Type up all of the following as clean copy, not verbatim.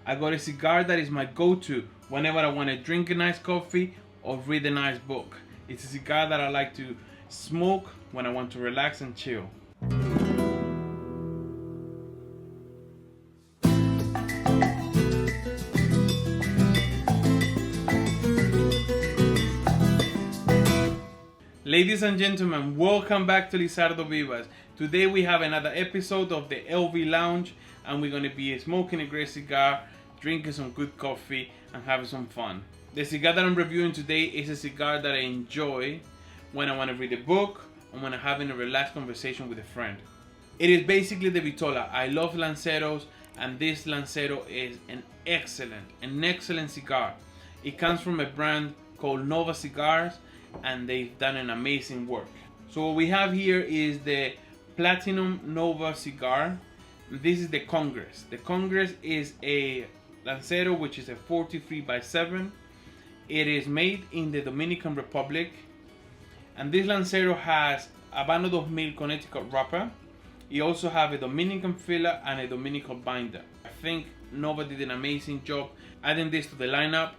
I got a cigar that is my go-to whenever I want to drink a nice coffee or read a nice book. It's a cigar that I like to smoke when I want to relax and chill. Ladies and gentlemen, welcome back to Lizardo Vivas. Today we have another episode of the LV Lounge, and we're going to be smoking a great cigar, drinking some good coffee, and having some fun. The cigar that I'm reviewing today is a cigar that I enjoy when I want to read a book or when I'm having a relaxed conversation with a friend. It is basically the Vitola. I love Lanceros, and this Lancero is an excellent cigar. It comes from a brand called Nova Cigars, and they've done an amazing work. So what we have here is the Platinum Nova Cigar. This is the Congress. The Congress is a Lancero which is a 43x7. It is made in the Dominican Republic, and this Lancero has Habano 2000 Connecticut wrapper. You also have a Dominican filler and a Dominican binder. I think Nova did an amazing job adding this to the lineup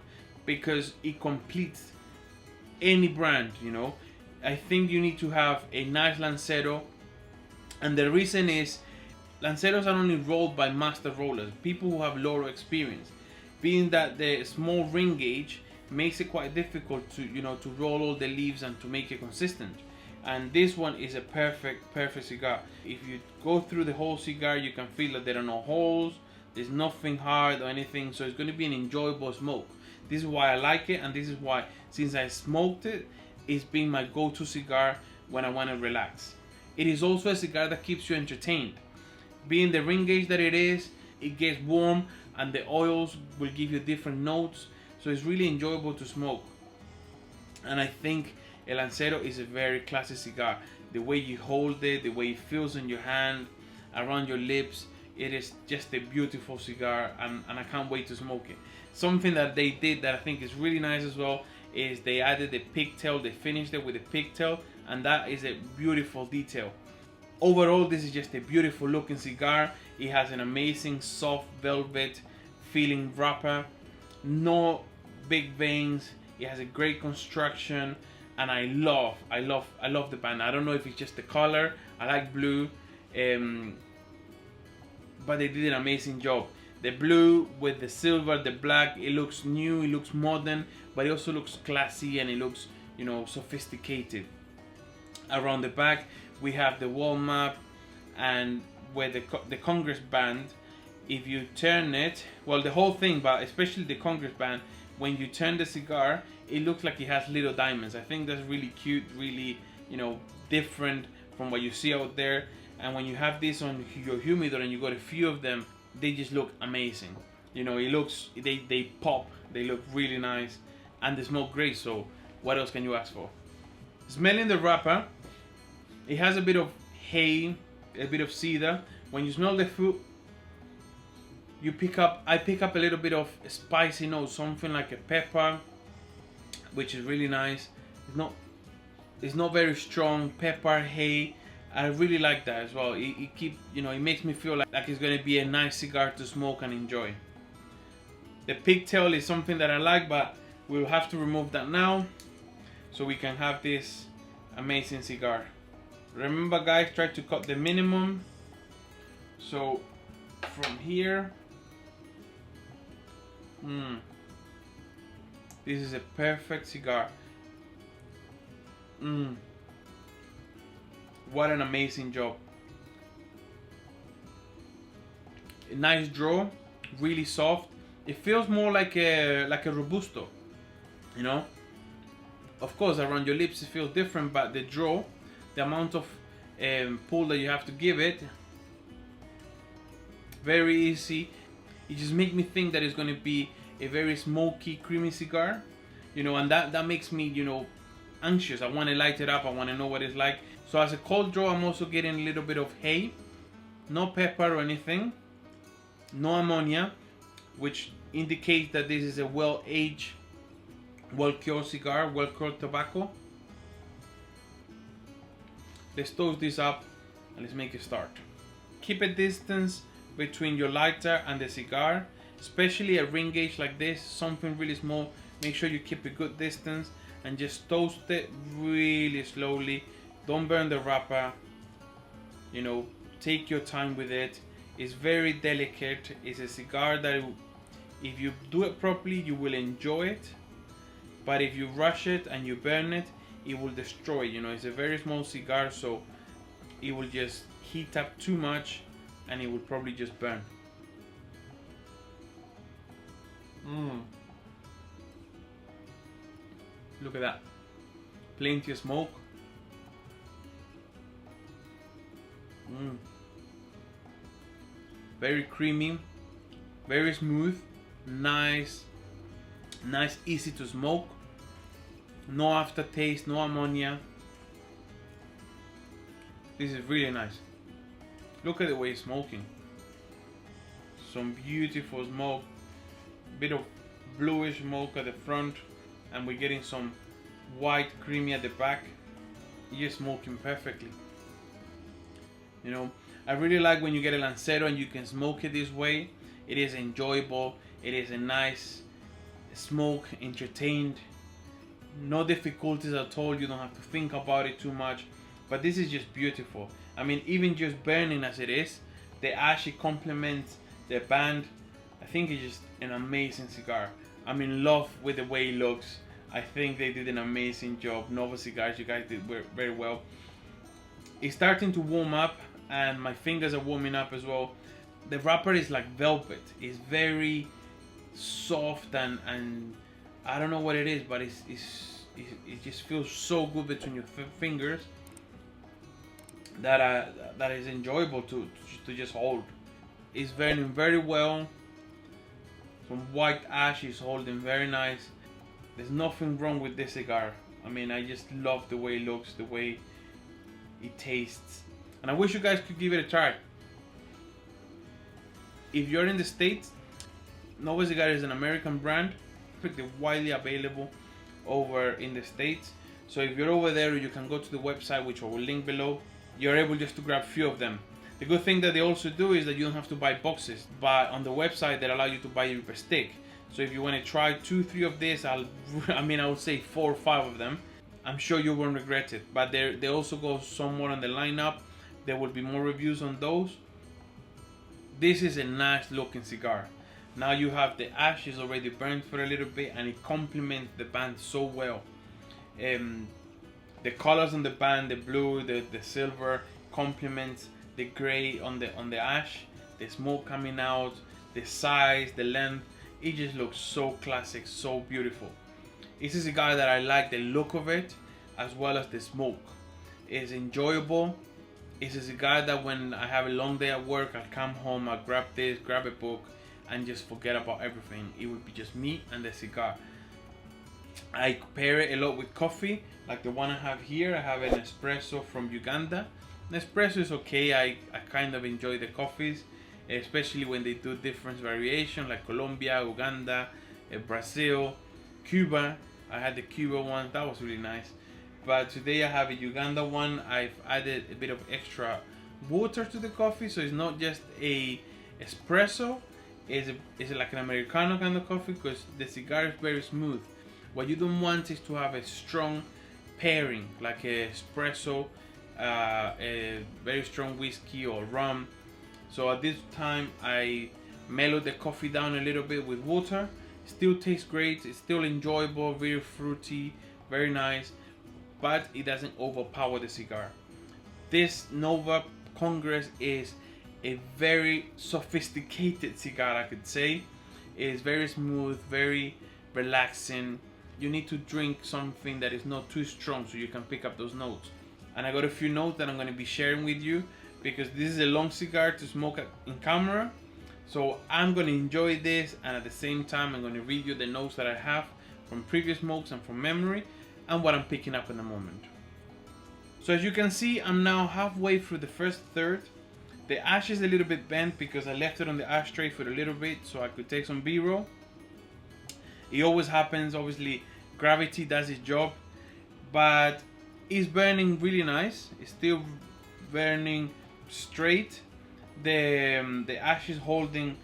because it completes any brand, you know. I think you need to have a nice Lancero, and the reason is Lanceros are only rolled by master rollers, people who have lower experience, being that the small ring gauge makes it quite difficult to, you know, to roll all the leaves and to make it consistent. And this one is a perfect cigar. If you go through the whole cigar, you can feel that there are no holes, there's nothing hard or anything, so it's going to be an enjoyable smoke. This is why I like it, and this is why, since I smoked it, it's been my go-to cigar when I want to relax. It is also a cigar that keeps you entertained. Being the ring gauge that it is, it gets warm and the oils will give you different notes, so it's really enjoyable to smoke. And I think El Lancero is a very classy cigar. The way you hold it, the way it feels in your hand, around your lips, it is just a beautiful cigar, and I can't wait to smoke it. Something that they did that I think is really nice as well is they added the pigtail. They finished it with a pigtail, and that is a beautiful detail. Overall, this is just a beautiful looking cigar. It has an amazing soft velvet feeling wrapper, no big veins. It has a great construction, and I love the band. I don't know if it's just the color. I like blue, but they did an amazing job. The blue with the silver, the black, it looks new, it looks modern, but it also looks classy, and it looks, you know, sophisticated. Around the back, we have the wall map, and where the Congress band, if you turn it, well, the whole thing, but especially the Congress band, when you turn the cigar, it looks like it has little diamonds. I think that's really cute, really, you know, different from what you see out there. And when you have this on your humidor and you got a few of them, they just look amazing. You know, it looks, they pop, they look really nice, and they smoke great, so what else can you ask for? Smelling the wrapper, it has a bit of hay, a bit of cedar. When you smell the fruit, I pick up a little bit of a spicy note, something like a pepper, which is really nice. It's not very strong. Pepper, hay, I really like that as well. It makes me feel like it's going to be a nice cigar to smoke and enjoy. The pigtail is something that I like, but we'll have to remove that now so we can have this amazing cigar. Remember, guys, try to cut the minimum. So from here, this is a perfect cigar. What an amazing job. A nice draw, really soft. It feels more like a Robusto, you know. Of course, around your lips it feels different, but the draw, the amount of pull that you have to give it, very easy. It just makes me think that it's going to be a very smoky, creamy cigar, you know, and that makes me, you know, anxious. I want to light it up. I want to know what it's like. So as a cold draw, I'm also getting a little bit of hay, no pepper or anything, no ammonia, which indicates that this is a well-aged, well-cured cigar, well-cured tobacco. Let's toast this up and let's make a start. Keep a distance between your lighter and the cigar. especially a ring gauge like this, something really small. Make sure you keep a good distance and just toast it really slowly. Don't burn the wrapper. You know, take your time with it. It's very delicate. It's a cigar that if you do it properly, you will enjoy it. But if you rush it and you burn it, it will destroy. You know, it's a very small cigar, so it will just heat up too much and it will probably just burn. Look at that. Plenty of smoke. Very creamy, very smooth, nice, easy to smoke. No aftertaste, no ammonia. This is really nice. Look at the way it's smoking. Some beautiful smoke, bit of bluish smoke at the front, and we're getting some white creamy at the back. You're smoking perfectly. You know, I really like when you get a Lancero and you can smoke it this way. It is enjoyable. It is a nice smoke, entertained. No difficulties at all. You don't have to think about it too much. But this is just beautiful. I mean, even just burning as it is, the ash, it complements the band. I think it's just an amazing cigar. I'm in love with the way it looks. I think they did an amazing job. Nova Cigars, you guys did very well. It's starting to warm up and my fingers are warming up as well. The wrapper is like velvet. It's very soft and I don't know what it is, but it just feels so good between your fingers that is enjoyable to just hold. It's burning very well. Some white ash is holding very nice. There's nothing wrong with this cigar. I mean, I just love the way it looks, the way it tastes, and I wish you guys could give it a try. If you're in the States, Nova Cigar is an American brand. They're widely available over in the States. So if you're over there, you can go to the website, which I will link below. You're able just to grab a few of them. The good thing that they also do is that you don't have to buy boxes, but on the website they allow you to buy it per stick. So if you want to try 2-3 of this, I would say 4 or 5 of them. I'm sure you won't regret it. But they also go somewhere on the lineup. There will be more reviews on those. This is a nice looking cigar. Now you have the ashes already burned for a little bit, and it complements the band so well. The colors on the band, the blue, the silver, complements the gray on the ash. The smoke coming out, the size, the length. It just looks so classic, so beautiful. It's a cigar that I like the look of it, as well as the smoke. It's enjoyable. It's a cigar that when I have a long day at work, I'll come home, I'll grab this, grab a book, and just forget about everything. It would be just me and the cigar. I pair it a lot with coffee, like the one I have here. I have an espresso from Uganda. An espresso is okay. I kind of enjoy the coffees, especially when they do different variations, like Colombia, Uganda, Brazil, Cuba. I had the Cuba one, that was really nice. But today I have a Uganda one. I've added a bit of extra water to the coffee, so it's not just a espresso. It's like an Americano kind of coffee, because the cigar is very smooth. What you don't want is to have a strong pairing, like a espresso, a very strong whiskey or rum. So at this time I mellowed the coffee down a little bit with water. Still tastes great, it's still enjoyable, very fruity, very nice, but it doesn't overpower the cigar. This Nova Congress is a very sophisticated cigar, I could say. It is very smooth, very relaxing. You need to drink something that is not too strong so you can pick up those notes. And I got a few notes that I'm going to be sharing with you, because this is a long cigar to smoke in camera. So I'm going to enjoy this, and at the same time I'm going to read you the notes that I have from previous smokes and from memory, and what I'm picking up in the moment. So as you can see, I'm now halfway through the first third. The ash is a little bit bent because I left it on the ashtray for a little bit so I could take some B-roll. It always happens, obviously gravity does its job, but it's burning really nice. It's still burning straight. The ash is holding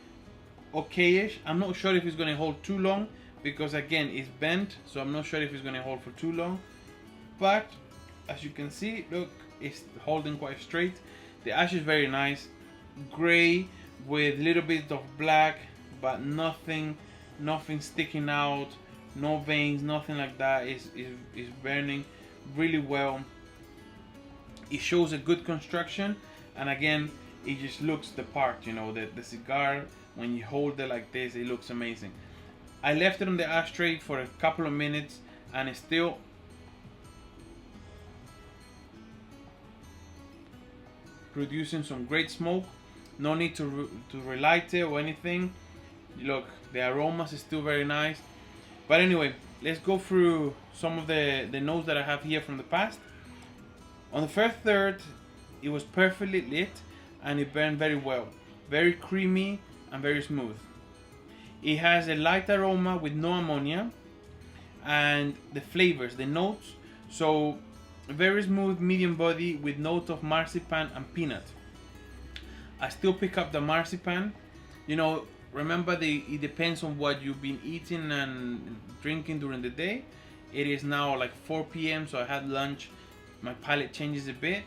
okayish. I'm not sure if it's gonna hold too long because again it's bent, so I'm not sure if it's gonna hold for too long. But as you can see, look, it's holding quite straight. The ash is very nice, gray with a little bit of black, but nothing sticking out, no veins, nothing like that. Is burning really well. It shows a good construction, and again, it just looks the part. You know, the cigar, when you hold it like this, it looks amazing. I left it on the ashtray for a couple of minutes, and it's still producing some great smoke. No need to relight it or anything. Look, the aromas is still very nice. But anyway, let's go through some of the notes that I have here from the past. On the first third, it was perfectly lit and it burned very well. Very creamy and very smooth. It has a light aroma with no ammonia, and the flavors, the notes, so very smooth medium body with note of marzipan and peanut. I still pick up the marzipan. You know, remember it depends on what you've been eating and drinking during the day. It is now like 4 p.m. so I had lunch. My palate changes a bit,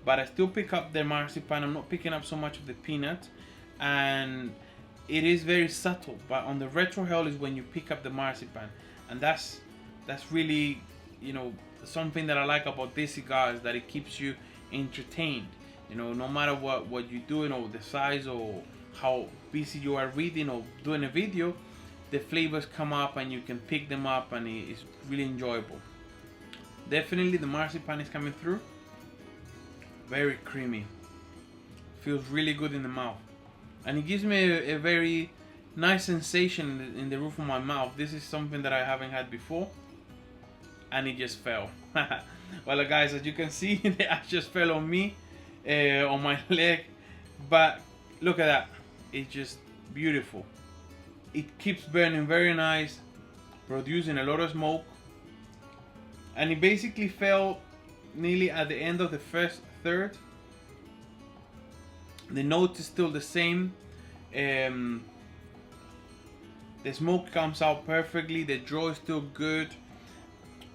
but I still pick up the marzipan. I'm not picking up so much of the peanut, and it is very subtle. But on the retrohale is when you pick up the marzipan, and that's really, you know, something that I like about this cigar is that it keeps you entertained. You know, no matter what you're doing or the size or how busy you are reading or doing a video, the flavors come up and you can pick them up, and it's really enjoyable. Definitely the marzipan is coming through. Very creamy. Feels really good in the mouth. And it gives me a very nice sensation in the roof of my mouth. This is something that I haven't had before. And it just fell. Well, guys, as you can see, the ash just fell on me, on my leg. But look at that. It's just beautiful. It keeps burning very nice, producing a lot of smoke. And it basically fell nearly at the end of the first third. The note is still the same. The smoke comes out perfectly. The draw is still good.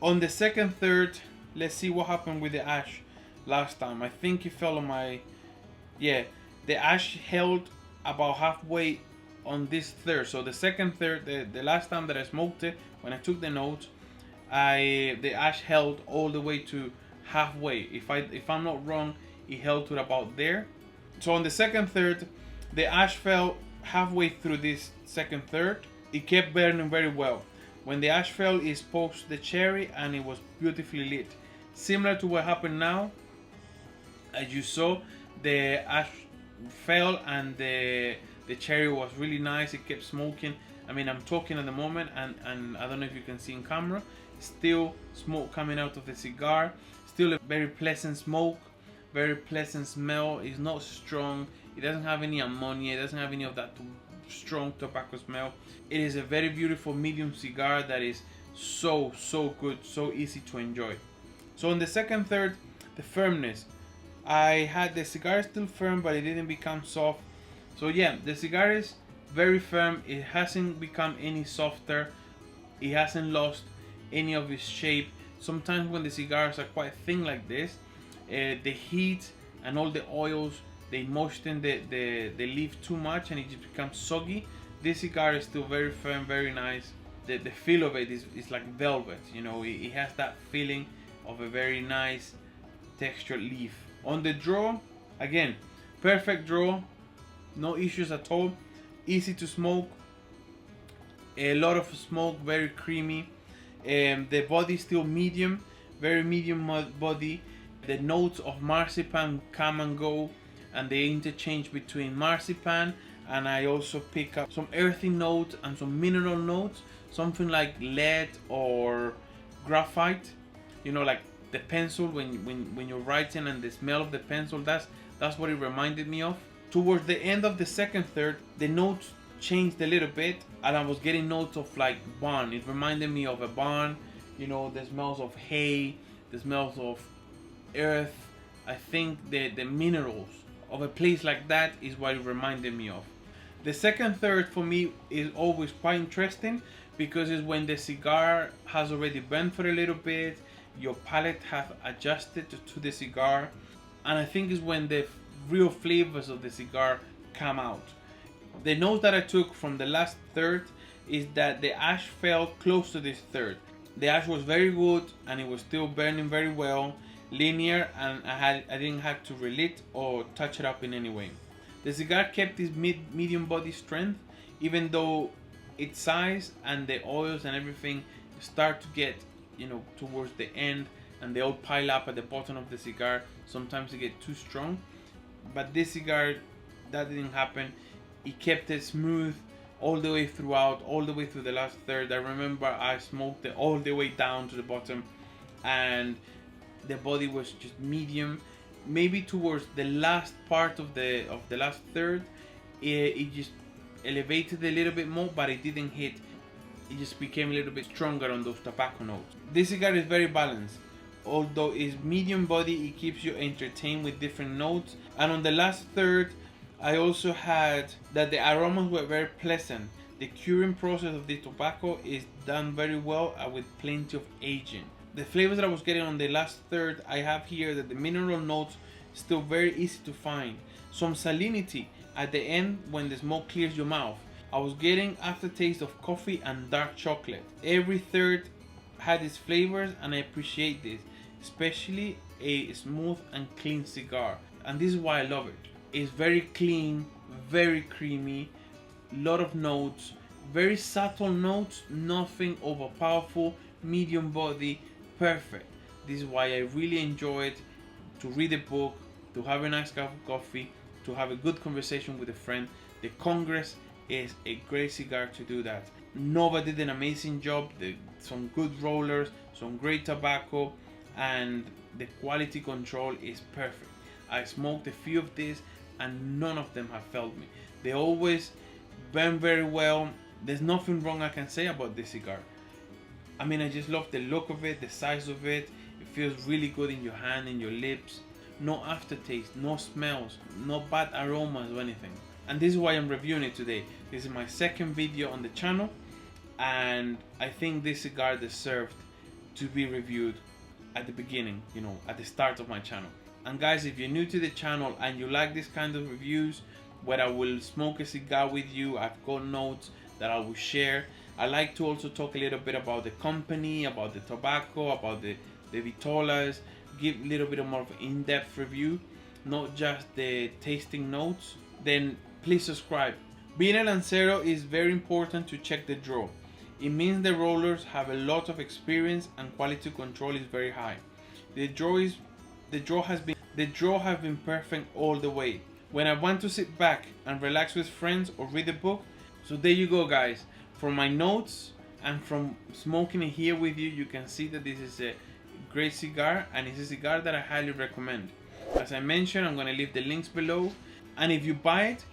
On the second third, let's see what happened with the ash last time. I think it fell on my... Yeah, the ash held about halfway on this third. So the second third, the last time that I smoked it, when I took the notes, the ash held all the way to halfway. If I'm not wrong, it held to about there. So on the second third, the ash fell halfway through this second third. It kept burning very well. When the ash fell, it exposed the cherry and it was beautifully lit. Similar to what happened now. As you saw, the ash fell and the cherry was really nice. It kept smoking. I mean, I'm talking at the moment and I don't know if you can see in camera. Still smoke coming out of the cigar. Still a very pleasant smoke. Very pleasant smell. It's not strong. It doesn't have any ammonia. It doesn't have any of that strong tobacco smell. It is a very beautiful medium cigar that is so good, so easy to enjoy. So on the second third, the firmness. I had the cigar still firm, but it didn't become soft. So yeah, the cigar is very firm. It hasn't become any softer. It hasn't lost any of its shape. Sometimes when the cigars are quite thin like this, the heat and all the oils, they moisten the leaf too much and it just becomes soggy. This cigar is still very firm, very nice. The feel of it is like velvet, you know. It has that feeling of a very nice textured leaf. On the draw, again, perfect draw, no issues at all. Easy to smoke, a lot of smoke, very creamy. The body still medium, very medium body. The notes of marzipan come and go, and they interchange between marzipan, and I also pick up some earthy notes and some mineral notes, something like lead or graphite, you know, like the pencil when you're writing, and the smell of the pencil, that's what it reminded me of. Towards the end of the second third, the notes changed a little bit, and I was getting notes of like barn. It reminded me of a barn, you know, the smells of hay, the smells of earth. I think the minerals of a place like that is what it reminded me of. The second third for me is always quite interesting because it's when the cigar has already burned for a little bit, your palate has adjusted to the cigar, and I think it's when the real flavors of the cigar come out. The note that I took from the last third is that the ash felt close to this third. The ash was very good and it was still burning very well, linear, and I didn't have to relit or touch it up in any way. The cigar kept its medium body strength, even though its size and the oils and everything start to get, towards the end, and they all pile up at the bottom of the cigar. Sometimes they get too strong, but this cigar, that didn't happen. It kept it smooth all the way throughout, all the way through the last third. I remember I smoked it all the way down to the bottom, and the body was just medium. Maybe towards the last part of the last third, it just elevated a little bit more, but it didn't hit. It just became a little bit stronger on those tobacco notes. This cigar is very balanced. Although it's medium body, it keeps you entertained with different notes. And on the last third, I also had that the aromas were very pleasant. The curing process of the tobacco is done very well with plenty of aging. The flavors that I was getting on the last third, I have here that the mineral notes still very easy to find. Some salinity at the end when the smoke clears your mouth. I was getting aftertaste of coffee and dark chocolate. Every third had its flavors, and I appreciate this, especially a smooth and clean cigar. And this is why I love it. It's very clean, very creamy, lot of notes, very subtle notes, nothing overpowerful, medium body, perfect. This is why I really enjoyed to read a book, to have a nice cup of coffee, to have a good conversation with a friend. The Congress is a great cigar to do that. Nova did an amazing job. Some good rollers, some great tobacco, and the quality control is perfect. I smoked a few of these and none of them have failed me. They always burn very well. There's nothing wrong I can say about this cigar. I mean, I just love the look of it, the size of it. It feels really good in your hand, in your lips. No aftertaste, no smells, no bad aromas or anything. And this is why I'm reviewing it today. This is my second video on the channel, and I think this cigar deserved to be reviewed at the beginning, at the start of my channel. And guys, if you're new to the channel and you like this kind of reviews, where I will smoke a cigar with you, I've got notes that I will share. I like to also talk a little bit about the company, about the tobacco, about the vitolas, give a little bit more of an in-depth review, not just the tasting notes. Then please subscribe. Being a Lancero is very important to check the draw. It means the rollers have a lot of experience and quality control is very high. The draw has been perfect all the way. When I want to sit back and relax with friends or read a book. So there you go, guys. From my notes and from smoking it here with you, you can see that this is a great cigar, and it's a cigar that I highly recommend. As I mentioned, I'm going to leave the links below, and if you buy it,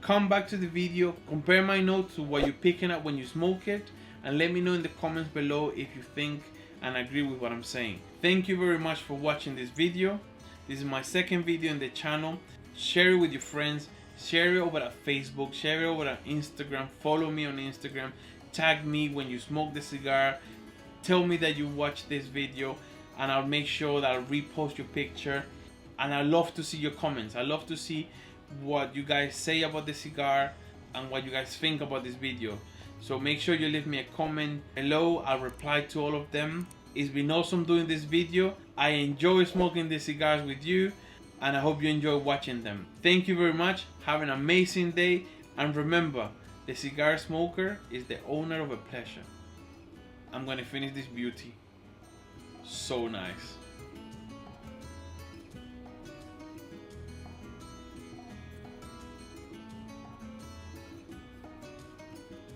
come back to the video, compare my notes to what you're picking up when you smoke it, and let me know in the comments below if you think and agree with what I'm saying. Thank you very much for watching this video. This is my second video on the channel. Share it with your friends, share it over at Facebook, share it over at Instagram, follow me on Instagram, tag me when you smoke the cigar, tell me that you watched this video, and I'll make sure that I'll repost your picture. And I love to see your comments. I love to see what you guys say about the cigar and what you guys think about this video. So make sure you leave me a comment below. I'll reply to all of them. It's been awesome doing this video. I enjoy smoking the cigars with you, and I hope you enjoy watching them. Thank you very much. Have an amazing day, and remember, the cigar smoker is the owner of a pleasure. I'm gonna finish this beauty. So nice.